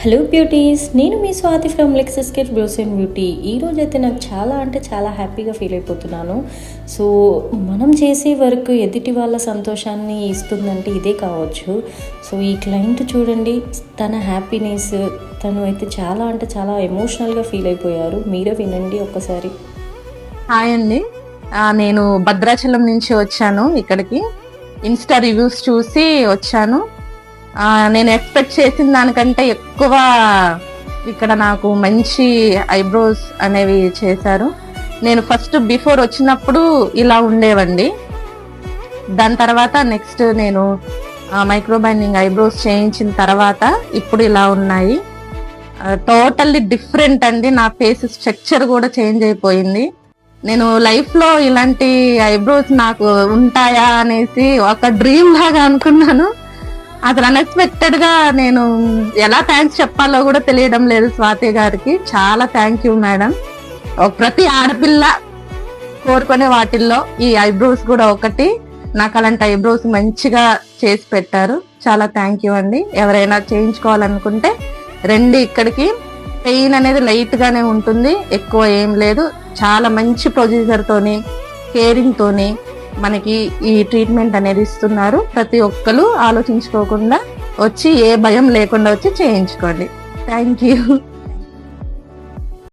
Hello beauties, నేను మీ Swathi from Lexus kids buys and beauty. ఈరోజు అయితే నాకు చాలా అంటే చాలా హ్యాపీగా ఫీల్ అయిపోతున్నాను. సో మనం చేసే వర్క్ ఎదుటి వాళ్ళ సంతోషాన్ని ఇస్తుందంటే ఇదే కావచ్చు. సో ఈ క్లయింట్ చూడండి, తన హ్యాపీనెస్, తను అయితే చాలా అంటే చాలా ఎమోషనల్గా ఫీల్ అయిపోయారు. మీరే వినండి ఒక్కసారి. హాయ్ అండి, నేను భద్రాచలం నుంచి వచ్చాను. ఇక్కడికి ఇన్స్టా రివ్యూస్ చూసి వచ్చాను. నేను ఎక్స్పెక్ట్ చేసిన దానికంటే ఎక్కువ ఇక్కడ నాకు మంచి ఐబ్రోస్ అనేవి చేశారు. నేను ఫస్ట్ బిఫోర్ వచ్చినప్పుడు ఇలా ఉండేవండి. దాని తర్వాత నెక్స్ట్ నేను మైక్రోబైండింగ్ ఐబ్రోస్ చేయించిన తర్వాత ఇప్పుడు ఇలా ఉన్నాయి. టోటల్లీ డిఫరెంట్ అండి. నా ఫేస్ స్ట్రక్చర్ కూడా చేంజ్ అయిపోయింది. నేను లైఫ్ లో ఇలాంటి ఐబ్రోస్ నాకు ఉంటాయా అనేసి ఒక డ్రీమ్ లాగా అనుకున్నాను. అసలు అన్ఎక్స్పెక్టెడ్ గా నేను ఎలా థ్యాంక్స్ చెప్పాలో కూడా తెలియడం లేదు స్వాతి గారికి. చాలా థ్యాంక్ యూ మేడం. ప్రతి ఆడపిల్ల కోరుకునే వాటిల్లో ఈ ఐబ్రోస్ కూడా ఒకటి. నాకు అలాంటి ఐబ్రోస్ మంచిగా చేసి పెట్టారు. చాలా థ్యాంక్ యూ అండి. ఎవరైనా చేయించుకోవాలనుకుంటే రండి ఇక్కడికి. పెయిన్ అనేది లైట్ గానే ఉంటుంది, ఎక్కువ ఏం లేదు. చాలా మంచి ప్రొసీజర్ తోని, కేరింగ్ తోని మనకి ఈ ట్రీట్మెంట్ అనేది ఇస్తున్నారు. ప్రతి ఒక్కరు ఆలోచించుకోకుండా వచ్చి, ఏ భయం లేకుండా వచ్చి చేయించుకోండి. Thank you.